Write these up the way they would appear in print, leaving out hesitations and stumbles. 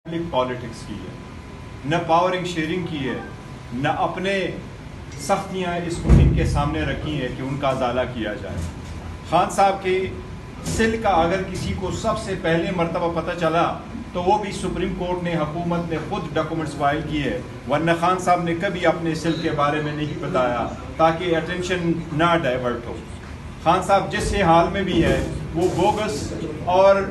Politics کی ہے، نہ پاورنگ شیئرنگ کی ہے، نہ اپنے سختیاں اس ملک کے سامنے رکھی ہیں کہ ان کا ازالہ کیا جائے۔ خان صاحب کے سل کا اگر کسی کو سب سے پہلے مرتبہ پتہ چلا تو وہ بھی سپریم کورٹ نے، حکومت نے خود ڈاکومنٹس فائل کیے، ورنہ خان صاحب نے کبھی اپنے سل کے بارے میں نہیں بتایا تاکہ اٹینشن نہ ڈائیورٹ ہو۔ خان صاحب جس سے حال میں بھی ہے وہ بوگس اور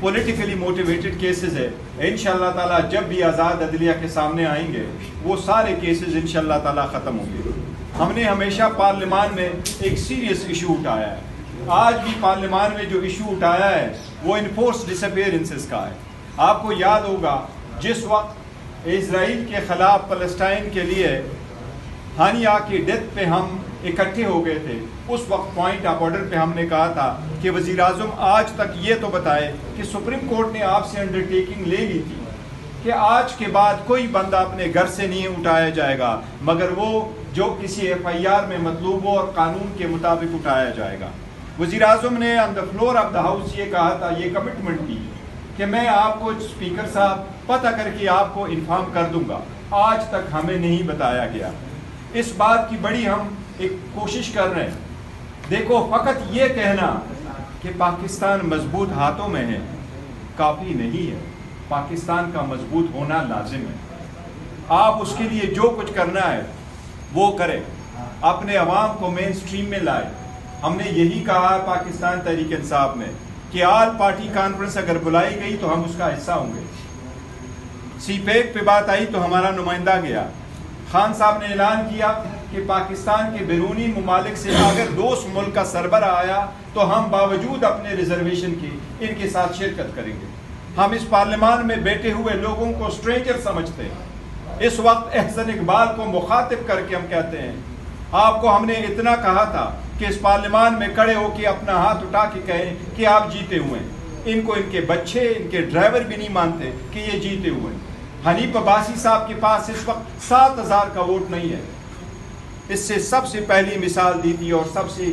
پولیٹیکلی موٹیویٹڈ کیسز ہے۔ انشاءاللہ تعالیٰ جب بھی آزاد عدلیہ کے سامنے آئیں گے وہ سارے کیسز انشاءاللہ تعالیٰ ختم ہوں گے۔ ہم نے ہمیشہ پارلیمان میں ایک سیریس ایشو اٹھایا ہے، آج بھی پارلیمان میں جو ایشو اٹھایا ہے وہ انفورس ڈس اپیئرنسز کا ہے۔ آپ کو یاد ہوگا جس وقت اسرائیل کے خلاف فلسطین کے لیے ہانیہ کی ڈیتھ پہ ہم اکٹھے ہو گئے تھے، اس وقت پوائنٹ آف آرڈر پہ ہم نے کہا تھا کہ وزیر اعظم آج تک یہ تو بتائے کہ سپریم کورٹ نے آپ سے انڈرٹیکنگ لے لی تھی کہ آج کے بعد کوئی بندہ اپنے گھر سے نہیں اٹھایا جائے گا مگر وہ جو کسی ایف آئی آر میں مطلوب ہو اور قانون کے مطابق اٹھایا جائے گا۔ وزیر اعظم نے on the floor of the house یہ کہا تھا، یہ کمٹمنٹ کی کہ میں آپ کو اسپیکر صاحب پتہ کر کے آپ کو انفارم کر دوں گا، آج تک ہمیں نہیں بتایا گیا۔ اس بات کی بڑی ہم ایک کوشش کر رہے ہیں۔ دیکھو فقط یہ کہنا کہ پاکستان مضبوط ہاتھوں میں ہے کافی نہیں ہے، پاکستان کا مضبوط ہونا لازم ہے۔ آپ اس کے لیے جو کچھ کرنا ہے وہ کریں، اپنے عوام کو مین سٹریم میں لائے۔ ہم نے یہی کہا ہے پاکستان تحریک انصاف میں کہ آل پارٹی کانفرنس اگر بلائی گئی تو ہم اس کا حصہ ہوں گے۔ سی پیک پہ بات آئی تو ہمارا نمائندہ گیا۔ خان صاحب نے اعلان کیا کہ پاکستان کے بیرونی ممالک سے اگر دوست ملک کا سربراہ آیا تو ہم باوجود اپنے ریزرویشن کے ان کے ساتھ شرکت کریں گے۔ ہم اس پارلیمان میں بیٹھے ہوئے لوگوں کو اسٹرینجر سمجھتے ہیں۔ اس وقت احسن اقبال کو مخاطب کر کے ہم کہتے ہیں آپ کو ہم نے اتنا کہا تھا کہ اس پارلیمان میں کھڑے ہو کے اپنا ہاتھ اٹھا کے کہیں کہ آپ جیتے ہوئے ہیں۔ ان کو ان کے بچے، ان کے ڈرائیور بھی نہیں مانتے کہ یہ جیتے ہوئے ہیں۔ حنیف عباسی صاحب کے پاس اس وقت 7,000 کا ووٹ نہیں ہے۔ اس سے سب سے پہلی مثال دی تھی اور سب سے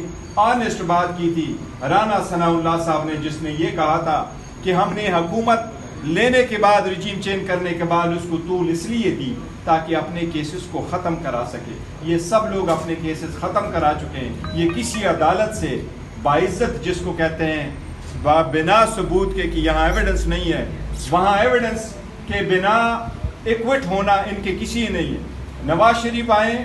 آنیسٹ بات کی تھی رانا ثناء اللہ صاحب نے، جس نے یہ کہا تھا کہ ہم نے حکومت لینے کے بعد، رجیم چینج کرنے کے بعد اس کو طول اس لیے دی تاکہ اپنے کیسز کو ختم کرا سکے۔ یہ سب لوگ اپنے کیسز ختم کرا چکے ہیں۔ یہ کسی عدالت سے باعزت جس کو کہتے ہیں بنا ثبوت کے کہ یہاں ایویڈنس نہیں ہے، وہاں ایویڈنس کے بنا ایکوٹ ہونا ان کے کسی نہیں ہے۔ نواز شریف آئیں،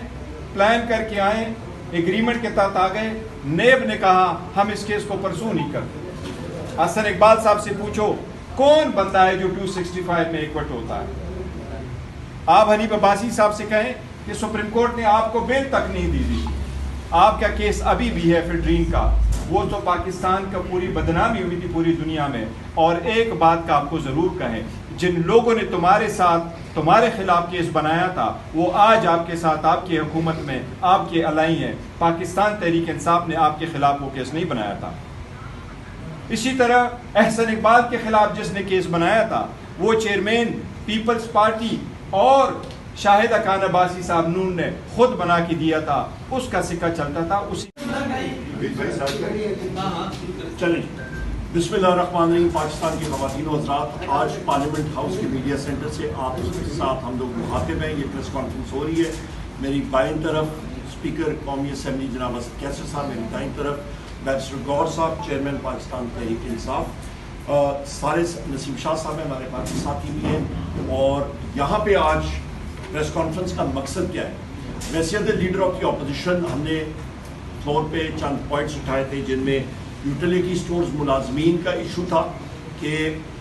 پلان کر کے آئیں، ایگریمنٹ کے تحت آ گئے، نیب نے کہا ہم اس کیس کو پرسو نہیں کرتے۔ حسن اقبال صاحب سے پوچھو کون بندہ ہے جو 265 میں ایکوٹ ہوتا ہے؟ آپ حنیف عباسی صاحب سے کہیں کہ سپریم کورٹ نے آپ کو بیل تک نہیں دی تھی، آپ کا کیس ابھی بھی ہے فیڈرین کا، وہ تو پاکستان کا پوری بدنامی ہوئی تھی پوری دنیا میں۔ اور ایک بات کا آپ کو ضرور کہیں، جن لوگوں نے تمہارے ساتھ تمہارے خلاف کیس بنایا تھا وہ آج آپ کے ساتھ آپ کی حکومت میں آپ کے الائی ہیں۔ پاکستان تحریک انصاف نے آپ کے خلاف وہ کیس نہیں بنایا تھا۔ اسی طرح احسن اقبال کے خلاف جس نے کیس بنایا تھا وہ چیئرمین پیپلز پارٹی اور شاہد اکان عباسی صاحب نون نے خود بنا کے دیا تھا، اس کا سکہ چلتا تھا اسی۔ چلیں بسم اللہ الرحمن الرحیم۔ پاکستان کی خواتین و حضرات، آج پارلیمنٹ ہاؤس کے میڈیا سینٹر سے آپ کے ساتھ ہم لوگ مخاطب ہیں۔ یہ پریس کانفرنس ہو رہی ہے۔ میری بائیں طرف اسپیکر قومی اسمبلی جناب اسد کیسر صاحب، میری دائیں طرف بیرسٹر گور صاحب چیئرمین پاکستان تحریک انصاف، سارے نسیم شاہ صاحب ہیں ہمارے پاس ساتھی بھی ہیں۔ اور یہاں پہ آج پریس کانفرنس کا مقصد کیا ہے؟ ویسیت لیڈر آف دی اپوزیشن ہم نے فلور پہ چند پوائنٹس اٹھائے تھے، جن میں یوٹیلیٹی سٹورز ملازمین کا ایشو تھا کہ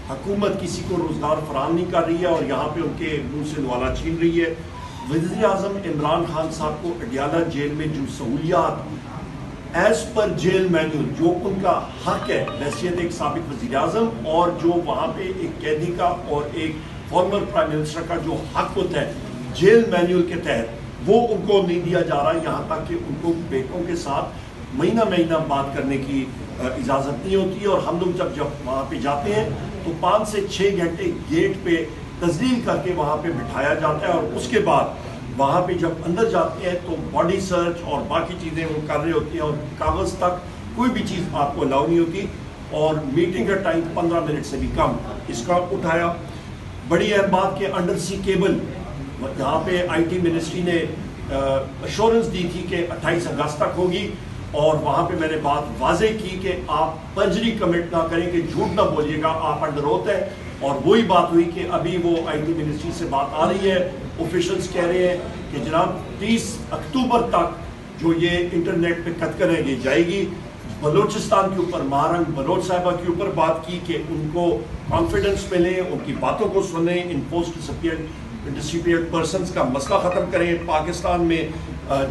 حکومت کسی کو روزگار فراہم نہیں کر رہی ہے اور یہاں پہ ان کے منہ سے نوالا چھین رہی ہے۔ وزیر اعظم عمران خان صاحب کو اڈیالہ جیل میں جو سہولیات ایز پر جیل مینول جو ان کا حق ہے، حیثیت ایک سابق وزیر اعظم اور جو وہاں پہ ایک قیدی کا اور ایک فارمر پرائم منسٹر کا جو حق ہوتا ہے جیل مینول کے تحت، وہ ان کو نہیں دیا جا رہا، یہاں تک کہ ان کو بیٹوں کے ساتھ مہینہ مہینہ بات کرنے کی اجازت نہیں ہوتی ہے۔ اور ہم لوگ جب وہاں پہ جاتے ہیں تو 5 سے 6 گھنٹے گیٹ پہ تذلیل کر کے وہاں پہ بٹھایا جاتا ہے، اور اس کے بعد وہاں پہ جب اندر جاتے ہیں تو باڈی سرچ اور باقی چیزیں وہ کر رہے ہوتی ہیں، اور کاغذ تک کوئی بھی چیز آپ کو الاؤ نہیں ہوتی، اور میٹنگ کا ٹائم 15 منٹ سے بھی کم اس کا اٹھایا۔ بڑی اہم بات کہ انڈر سی کیبل یہاں پہ آئی ٹی منسٹری نے ایشورنس دی تھی کہ 28 اگست تک ہوگی، اور وہاں پہ میں نے بات واضح کی کہ آپ پنجری کمٹ نہ کریں، کہ جھوٹ نہ بولیے گا، آپ انڈر اوتھ ہے. اور وہی بات ہوئی کہ ابھی وہ آئی ٹی منسٹری سے بات آ رہی ہے، آفیشلز کہہ رہے ہیں کہ جناب 30 اکتوبر تک جو یہ انٹرنیٹ پہ کتکنیں یہ جائے گی. بلوچستان کے اوپر مہارنگ بلوچ صاحبہ کے اوپر بات کی کہ ان کو کانفیڈنس ملے، ان کی باتوں کو سنیں، ان پوسٹ ڈسپیئرڈ پرسنز کا مسئلہ ختم کریں. پاکستان میں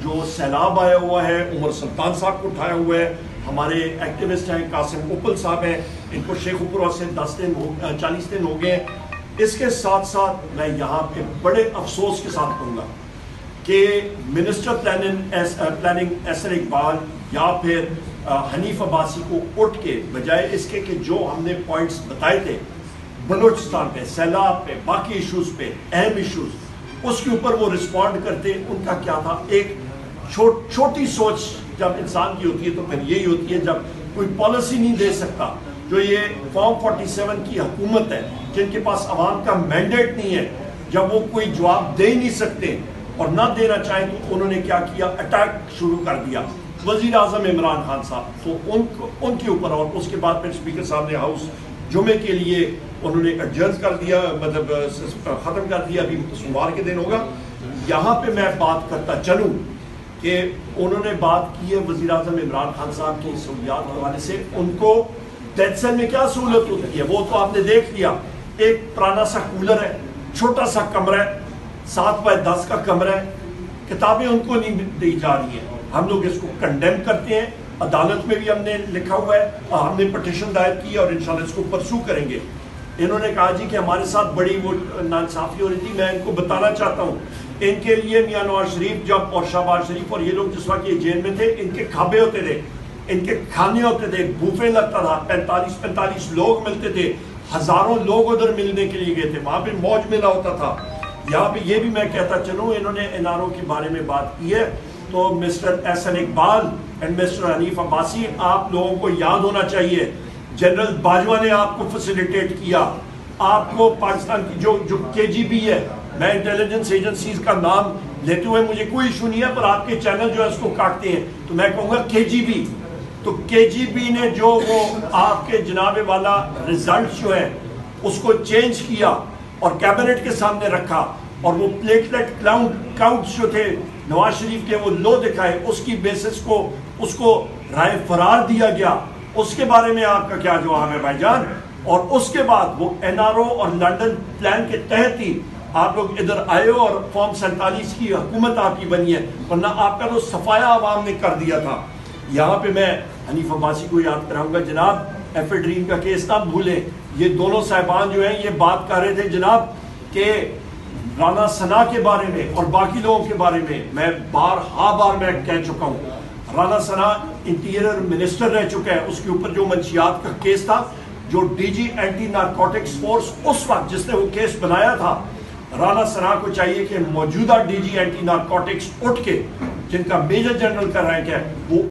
جو سیلاب آیا ہوا ہے، عمر سلطان صاحب کو اٹھایا ہوا ہے، ہمارے ایکٹیوسٹ ہیں قاسم اپل صاحب ہیں، ان کو شیخ اوپرا سے 40 دن ہو گئے. اس کے ساتھ ساتھ میں یہاں پہ بڑے افسوس کے ساتھ کہوں گا کہ منسٹر پلاننگ احسن اقبال یا پھر حنیف عباسی کو اٹھ کے بجائے اس کے کہ جو ہم نے پوائنٹس بتائے تھے بلوچستان پہ، سیلاب پہ، باقی ایشوز پہ، اہم ایشوز، اس کے اوپر وہ رسپونڈ کرتے. ان کا کیا تھا، ایک چھوٹی سوچ جب انسان کی ہوتی ہے تو پھر یہی ہوتی ہے جب کوئی پالیسی نہیں دے سکتا. جو یہ فارم 47 کی حکومت ہے، جن کے پاس عوام کا مینڈیٹ نہیں ہے، جب وہ کوئی جواب دے نہیں سکتے اور نہ دینا چاہیں تو انہوں نے کیا کیا، اٹیک شروع کر دیا وزیر اعظم عمران خان صاحب. تو ان کے اوپر، اور اس کے بعد پھر اسپیکر صاحب نے ہاؤس جمعے کے لیے انہوں نے ایڈجرن کر دیا، مطلب ختم کر دیا. ابھی سوموار کے دن ہوگا. یہاں پہ میں بات کرتا چلوں کہ انہوں نے بات کی ہے وزیر اعظم عمران خان صاحب کی سہولیات کے حوالے سے. ان کو ڈیتھ سیل میں کیا سہولت ہوتی ہے وہ تو آپ نے دیکھ لیا. ایک پرانا سا کولر ہے، چھوٹا سا کمرہ ہے، 7x10 کا کمرہ ہے، کتابیں ان کو نہیں دی جا رہی ہیں. ہم لوگ اس کو کنڈیم کرتے ہیں، عدالت میں بھی ہم نے لکھا ہوا ہے، ہم نے پٹیشن دائر کی اور انشاءاللہ اس کو پرسو کریں گے. انہوں نے کہا جی کہ ہمارے ساتھ بڑی وہ ناانصافی ہو رہی تھی. میں ان کو بتانا چاہتا ہوں، ان کے لیے میاں نواز شریف جب اور شہباز شریف اور یہ لوگ جس وقت یہ جیل میں تھے، ان کے کھابے ہوتے تھے، ان کے کھانے ہوتے تھے، بوفے لگتا تھا، 45 لوگ ملتے تھے، ہزاروں لوگ ادھر ملنے کے لیے گئے تھے، وہاں پہ موج میلہ ہوتا تھا. یہاں پہ یہ بھی میں کہتا چلوں، انہوں نے این آر او کے بارے میں بات کی ہے تو mister Ahsan Iqbal and mister Hanif Abbasi, آپ لوگوں کو یاد ہونا چاہیے جنرل باجوہ نے آپ کو فیسیلیٹیٹ کیا. آپ کو پاکستان کی جو کے جی بی ہے، میں انٹیلیجنس ایجنسیز کا نام لیتے ہوئے مجھے کوئی ایشو نہیں ہے، پر آپ کے چینل جو ہے اس کو کاٹتے ہیں تو میں کہوں گا کے جی بی. تو کے جی بی نے جو وہ آپ کے جناب والا ریزلٹ جو ہے اس کو چینج کیا اور کیبنٹ کے سامنے رکھا، اور وہ پلیٹلیٹ کاؤنٹس جو تھے نواز شریف کے وہ لو دکھائے، اس کی بیسس کو اس کو رائے فرار دیا گیا. اس کے بارے میں آپ کا کیا جواب ہے بھائی جان؟ اور اس کے بعد وہ این آر او اور لنڈن پلان کے تحت ہی آپ لوگ ادھر آئے ہو اور فارم 47 کی حکومت آپ کی بنی ہے، ورنہ آپ کا تو صفایا عوام نے کر دیا تھا. یہاں پہ میں حنیف عباسی کو یاد کراؤں گا، جناب ایف اے ڈریم کا کیس نہ بھولیں. یہ دونوں صاحبان جو ہیں یہ بات کر رہے تھے جناب کہ رانا ثنا کے بارے میں اور باقی لوگوں کے بارے میں بار میں کہہ چکا ہوں. رانا ثنا انٹیریئر منسٹر رہ چکا ہے، اس کے اوپر جو منشیات کا کیس تھا، جو D G anti narcotics force اس وقت جس نے وہ کیس بنایا تھا، رانا ثنا کو چاہیے کہ موجودہ ڈی جی اینٹی نارکوٹکس اٹھ کے، جن کا میجر جنرل کا رینک ہے، وہ